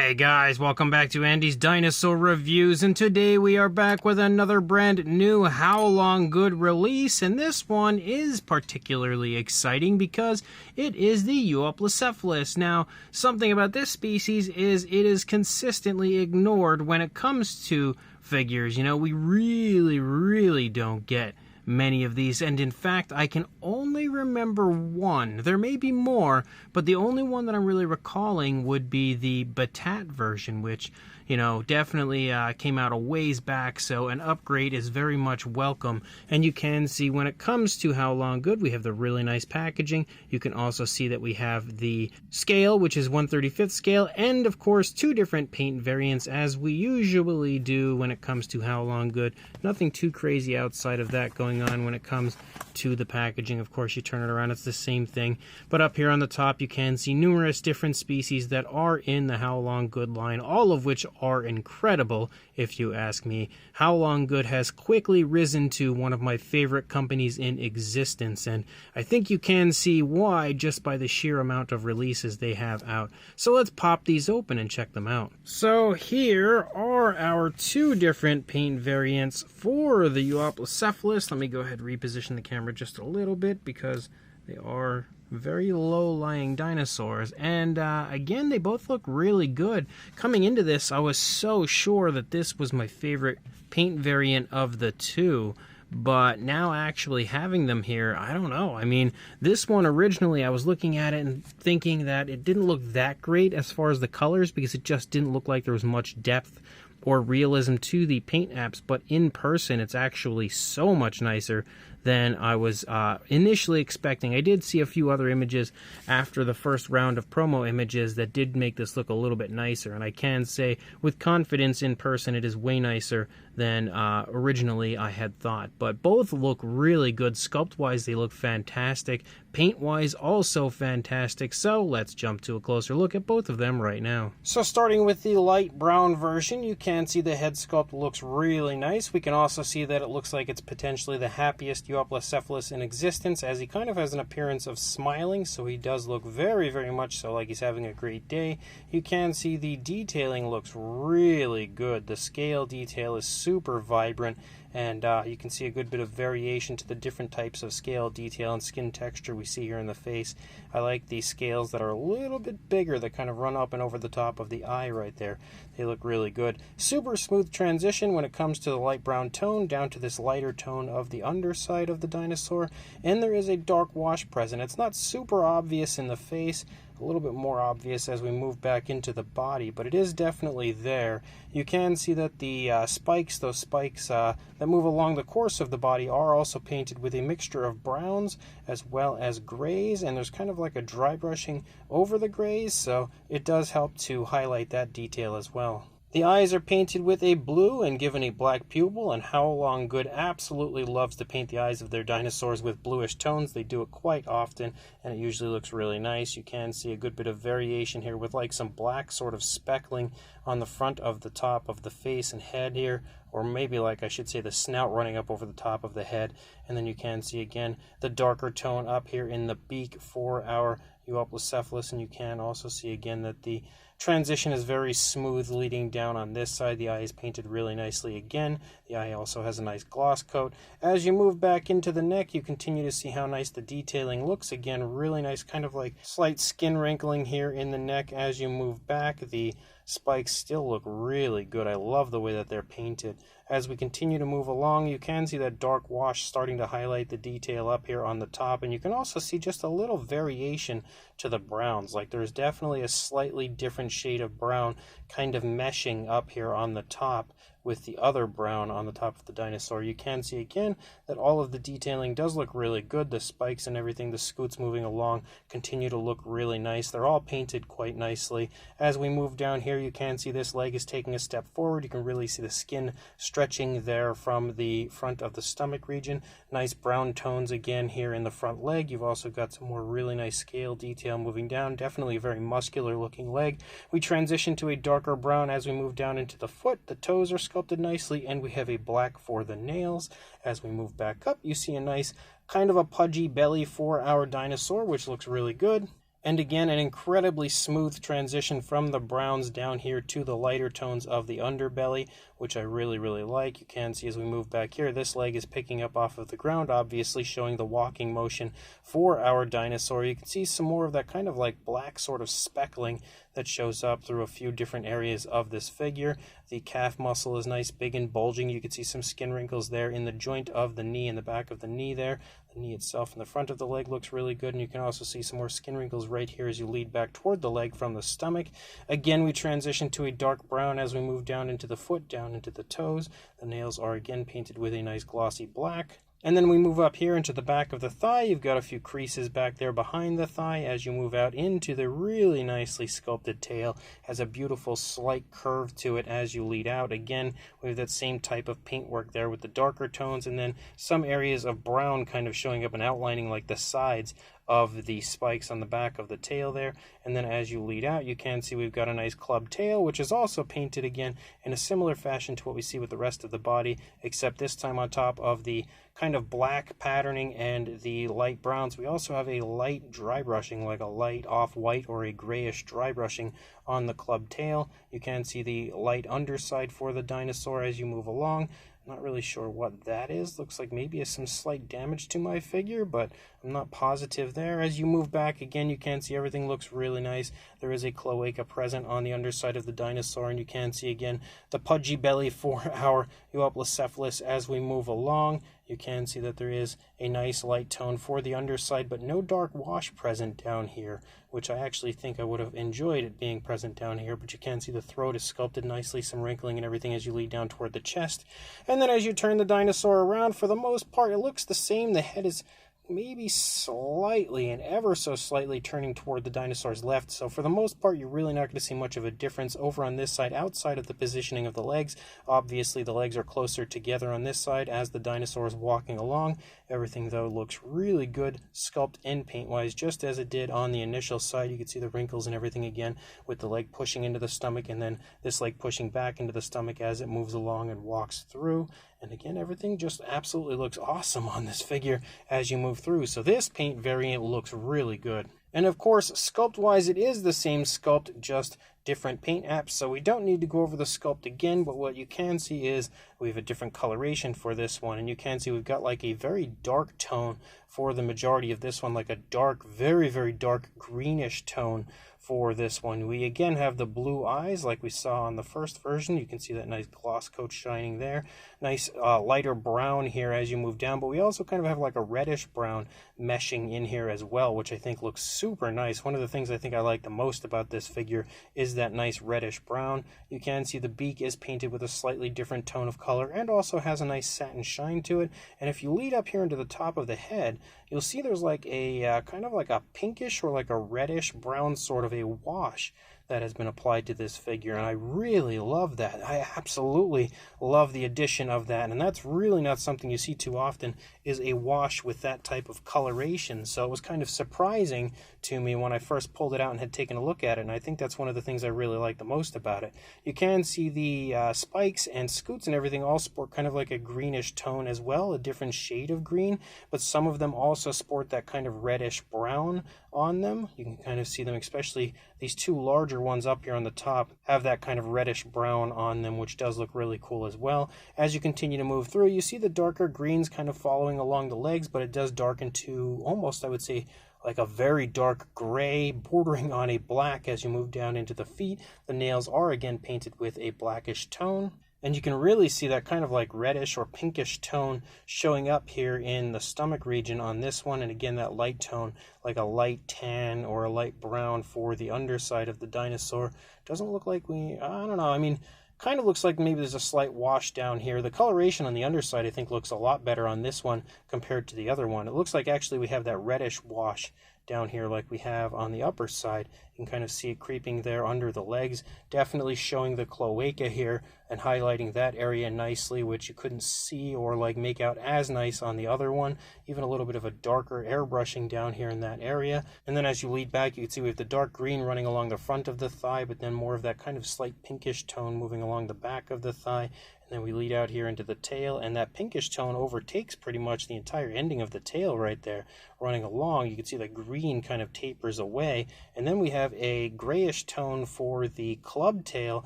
Hey guys, welcome back to Andy's Dinosaur Reviews, and today we are back with another brand new Haolonggood release, and this one is particularly exciting because it is the Euoplocephalus. Now, something about this species is it is consistently ignored when it comes to figures. You know, we really don't get many of these, and in fact I can only remember one. There may be more, but the only one that I'm really recalling would be the Batat version, which, you know, definitely came out a ways back, so an upgrade is very much welcome. And you can see when it comes to Haolonggood, we have the really nice packaging. You can also see that we have the scale, which is 1/35th scale, and of course two different paint variants, as we usually do when it comes to Haolonggood. Nothing too crazy outside of that going on when it comes to the packaging. Of course, you turn it around, it's the same thing. But up here on the top, you can see numerous different species that are in the Haolonggood line, all of which are incredible, if you ask me. Haolonggood has quickly risen to one of my favorite companies in existence, and I think you can see why just by the sheer amount of releases they have out. So let's pop these open and check them out. So here are our two different paint variants for the Euoplocephalus. Let me go ahead and reposition the camera just a little bit because they are very low-lying dinosaurs, and again, they both look really good. Coming into this, I was so sure that this was my favorite paint variant of the two, but now actually having them here, I don't know. I mean, this one originally, I was looking at it and thinking that it didn't look that great as far as the colors, because it just didn't look like there was much depth or realism to the paint apps, but in person it's actually so much nicer than I was initially expecting. I did see a few other images after the first round of promo images that did make this look a little bit nicer, and I can say with confidence in person it is way nicer than originally I had thought. But both look really good. Sculpt-wise, they look fantastic. Paint-wise, also fantastic. So let's jump to a closer look at both of them right now. So starting with the light brown version, you can see the head sculpt looks really nice. We can also see that it looks like it's potentially the happiest Euoplocephalus in existence, as he kind of has an appearance of smiling, so he does look very much so like he's having a great day. You can see the detailing looks really good. The scale detail is super vibrant, and you can see a good bit of variation to the different types of scale detail and skin texture we see here in the face. I like these scales that are a little bit bigger, that kind of run up and over the top of the eye right there. They look really good. Super smooth transition when it comes to the light brown tone down to this lighter tone of the underside of the dinosaur, and there is a dark wash present. It's not super obvious in the face, a little bit more obvious as we move back into the body, but it is definitely there. You can see that the spikes, those spikes that move along the course of the body, are also painted with a mixture of browns as well as grays, and there's kind of like a dry brushing over the grays, so it does help to highlight that detail as well. The eyes are painted with a blue and given a black pupil, and Haolonggood absolutely loves to paint the eyes of their dinosaurs with bluish tones. They do it quite often, and it usually looks really nice. You can see a good bit of variation here with like some black sort of speckling on the front of the top of the face and head here, or maybe like I should say the snout running up over the top of the head. And then you can see again the darker tone up here in the beak for our Euoplocephalus, and you can also see again that the transition is very smooth leading down on this side. The eye is painted really nicely again. The eye also has a nice gloss coat. As you move back into the neck, you continue to see how nice the detailing looks. Again, really nice, kind of like slight skin wrinkling here in the neck. As you move back, the spikes still look really good. I love the way that they're painted. As we continue to move along, you can see that dark wash starting to highlight the detail up here on the top, and you can also see just a little variation to the browns. Like there's definitely a slightly different shade of brown kind of meshing up here on the top with the other brown on the top of the dinosaur. You can see again that all of the detailing does look really good. The spikes and everything, the scoots moving along, continue to look really nice. They're all painted quite nicely. As we move down here, you can see this leg is taking a step forward. You can really see the skin stretching there from the front of the stomach region. Nice brown tones again here in the front leg. You've also got some more really nice scale detail moving down. Definitely a very muscular looking leg. We transition to a darker brown as we move down into the foot. The toes are sculpted nicely, and we have a black for the nails. As we move back up, you see a nice kind of a pudgy belly for our dinosaur, which looks really good. And again, an incredibly smooth transition from the browns down here to the lighter tones of the underbelly, which I really, really like. You can see as we move back here, this leg is picking up off of the ground, obviously showing the walking motion for our dinosaur. You can see some more of that kind of like black sort of speckling that shows up through a few different areas of this figure. The calf muscle is nice, big and bulging. You can see some skin wrinkles there in the joint of the knee, in the back of the knee there. The knee itself and the front of the leg looks really good, and you can also see some more skin wrinkles right here as you lead back toward the leg from the stomach. Again, we transition to a dark brown as we move down into the foot, down into the toes. The nails are again painted with a nice glossy black. And then we move up here into the back of the thigh. You've got a few creases back there behind the thigh as you move out into the really nicely sculpted tail. Has a beautiful slight curve to it as you lead out. Again, we have that same type of paintwork there with the darker tones and then some areas of brown kind of showing up and outlining like the sides of the spikes on the back of the tail there. And then as you lead out, you can see we've got a nice club tail, which is also painted again in a similar fashion to what we see with the rest of the body, except this time on top of the kind of black patterning and the light browns, we also have a light dry brushing, like a light off-white or a grayish dry brushing on the club tail. You can see the light underside for the dinosaur as you move along. Not really sure what that is. Looks like maybe some slight damage to my figure, but I'm not positive there. As you move back, again, you can see everything looks really nice. There is a cloaca present on the underside of the dinosaur, and you can see, again, the pudgy belly for our Euoplocephalus as we move along. You can see that there is a nice light tone for the underside, but no dark wash present down here, which I actually think I would have enjoyed it being present down here. But you can see the throat is sculpted nicely, some wrinkling and everything as you lead down toward the chest. And then as you turn the dinosaur around, for the most part, it looks the same. The head is maybe slightly and ever so slightly turning toward the dinosaur's left. So for the most part, you're really not going to see much of a difference over on this side outside of the positioning of the legs. Obviously, the legs are closer together on this side as the dinosaur is walking along. Everything, though, looks really good, sculpt and paint-wise, just as it did on the initial side. You can see the wrinkles and everything again with the leg pushing into the stomach and then this leg pushing back into the stomach as it moves along and walks through. And again, everything just absolutely looks awesome on this figure as you move through. So this paint variant looks really good. And of course, sculpt-wise, it is the same sculpt, just different paint apps, so we don't need to go over the sculpt again, but what you can see is we have a different coloration for this one, and you can see we've got like a very dark tone for the majority of this one, like a dark, very, very dark greenish tone for this one. We again have the blue eyes like we saw on the first version. You can see that nice gloss coat shining there. Nice lighter brown here as you move down, but we also kind of have like a reddish brown meshing in here as well, which I think looks super nice. One of the things I think I like the most about this figure is that nice reddish brown. You can see the beak is painted with a slightly different tone of color and also has a nice satin shine to it. And if you lead up here into the top of the head, you'll see there's like a kind of like a pinkish or like a reddish brown sort of a wash that has been applied to this figure, and I really love that. I absolutely love the addition of that, and that's really not something you see too often, is a wash with that type of coloration. So it was kind of surprising to me when I first pulled it out and had taken a look at it, and I think that's one of the things I really like the most about it. You can see the spikes and scoots and everything all sport kind of like a greenish tone as well, a different shade of green, but some of them also sport that kind of reddish brown on them. You can kind of see them, especially these two larger ones up here on the top have that kind of reddish brown on them, which does look really cool as well. As you continue to move through, you see the darker greens kind of following along the legs, but it does darken to almost, I would say, like a very dark gray bordering on a black as you move down into the feet. The nails are again painted with a blackish tone. And you can really see that kind of like reddish or pinkish tone showing up here in the stomach region on this one. And again, that light tone, like a light tan or a light brown for the underside of the dinosaur. Doesn't look like I don't know, I mean, kind of looks like maybe there's a slight wash down here. The coloration on the underside, I think, looks a lot better on this one compared to the other one. It looks like actually we have that reddish wash down here like we have on the upper side. You can kind of see it creeping there under the legs, definitely showing the cloaca here and highlighting that area nicely, which you couldn't see or like make out as nice on the other one. Even a little bit of a darker airbrushing down here in that area. And then as you lead back, you can see we have the dark green running along the front of the thigh, but then more of that kind of slight pinkish tone moving along the back of the thigh. And then we lead out here into the tail, and that pinkish tone overtakes pretty much the entire ending of the tail right there. Running along, you can see the green kind of tapers away, and then we have a grayish tone for the club tail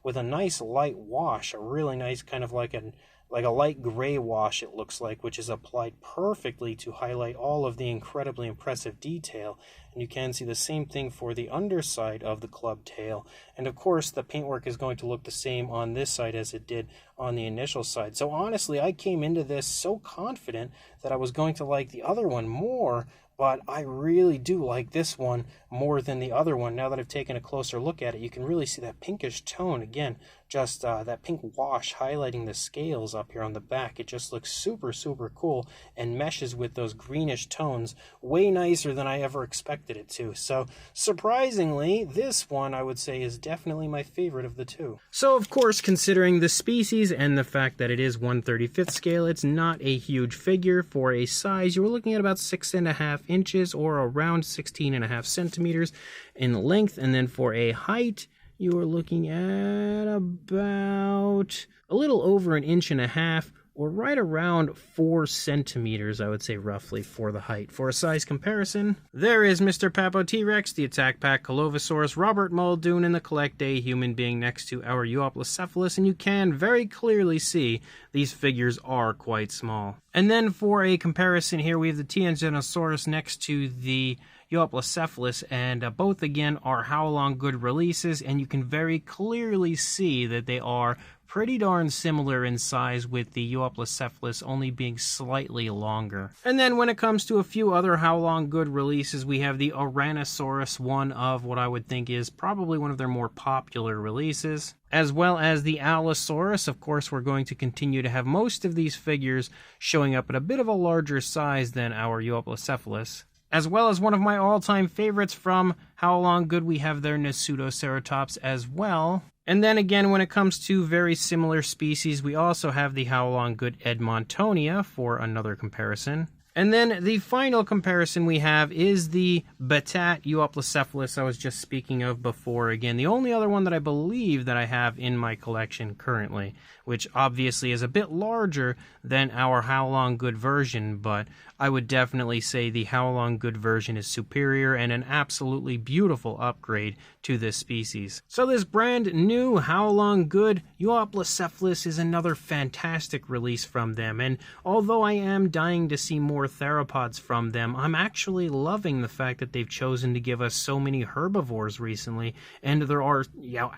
with a nice light wash, a really nice kind of like a light gray wash, it looks like, which is applied perfectly to highlight all of the incredibly impressive detail. And you can see the same thing for the underside of the club tail. And of course, the paintwork is going to look the same on this side as it did on the initial side. So honestly, I came into this so confident that I was going to like the other one more, but I really do like this one more than the other one. Now that I've taken a closer look at it, you can really see that pinkish tone again, just that pink wash highlighting the scales up here on the back. It just looks super, super cool and meshes with those greenish tones way nicer than I ever expected it to. So surprisingly, this one I would say is definitely my favorite of the two. So of course, considering the species and the fact that it is 1/35th scale, it's not a huge figure. For a size, you were looking at about 6.5 inches or around 16.5 centimeters in length, and then for a height, you are looking at about a little over 1.5 inches, or right around 4 centimeters, I would say roughly, for the height. For a size comparison, there is Mr. Papo T-Rex, the Attack Pack Colovosaurus, Robert Muldoon, and the Collect Day human being next to our Euoplocephalus, and you can very clearly see these figures are quite small. And then for a comparison here, we have the Dinosaur next to the Euoplocephalus, and both again are Haolonggood releases, and you can very clearly see that they are pretty darn similar in size, with the Euoplocephalus only being slightly longer. And then when it comes to a few other Haolonggood releases, we have the Ouranosaurus, one of what I would think is probably one of their more popular releases, as well as the Allosaurus. Of course, we're going to continue to have most of these figures showing up at a bit of a larger size than our Euoplocephalus. As well as one of my all-time favorites from Haolonggood, we have their Nasutoceratops as well. And then again, when it comes to very similar species, we also have the Haolonggood Edmontonia for another comparison. And then the final comparison we have is the Batat Euoplocephalus I was just speaking of before. Again, the only other one that I believe that I have in my collection currently, which obviously is a bit larger than our Haolonggood version, but I would definitely say the Haolonggood version is superior and an absolutely beautiful upgrade to this species. So this brand new Haolonggood Euoplocephalus is another fantastic release from them, and although I am dying to see more theropods from them, I'm actually loving the fact that they've chosen to give us so many herbivores recently, and there are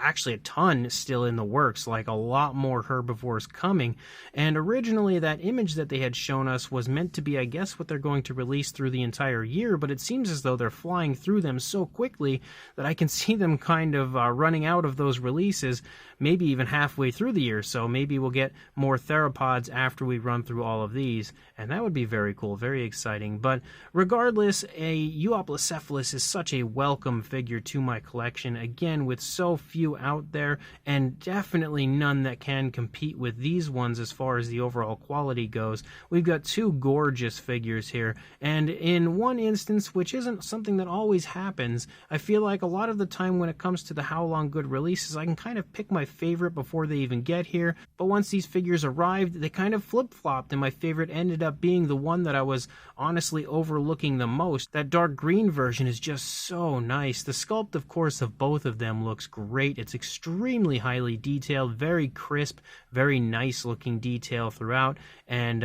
actually a ton still in the works, like a lot more herbivores coming. And originally that image that they had shown us was meant to be, I guess, what they're going to release through the entire year, but it seems as though they're flying through them so quickly that I can see them kind of running out of those releases, maybe even halfway through the year. So maybe we'll get more theropods after we run through all of these, and that would be very cool, very exciting. But regardless, a Euoplocephalus is such a welcome figure to my collection, again, with so few out there, and definitely none that can compete with these ones as far as the overall quality goes. We've got two gorgeous figures here, and in one instance, which isn't something that always happens, I feel like a lot of the time when it comes to the Haolonggood releases, I can kind of pick my favorite before they even get here, but once these figures arrived, they kind of flip-flopped, and my favorite ended up being the one that I was honestly overlooking the most. That dark green version is just so nice. The sculpt, of course, of both of them looks great. It's extremely highly detailed, very crisp, very nice looking detail throughout, and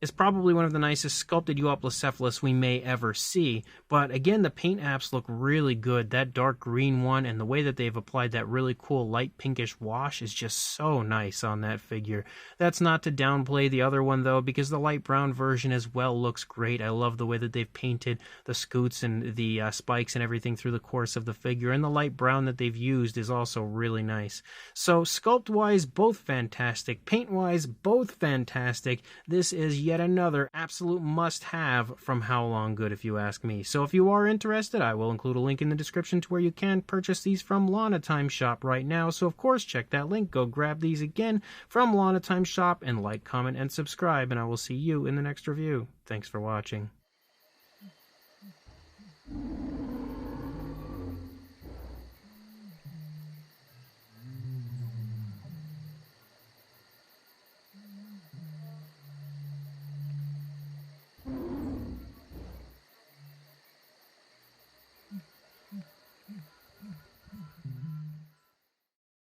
is probably one of the nicest sculpted Euoplocephalus we may ever see. But again, the paint apps look really good. That dark green one and the way that they've applied that really cool light pinkish wash is just so nice on that figure. That's not to downplay the other one though, because the light brown version as well looks great. I love the way that they've painted the scoots and the spikes and everything through the course of the figure, and the light brown that they've used is also really nice. So sculpt wise, both fantastic. Paint wise, both fantastic. This is yet another absolute must-have from Haolonggood, if you ask me. So if you are interested, I will include a link in the description to where you can purchase these from Lana Time Shop right now. So of course, check that link. Go grab these again from Lana Time Shop, and like, comment, and subscribe, and I will see you in the next review. Thanks for watching.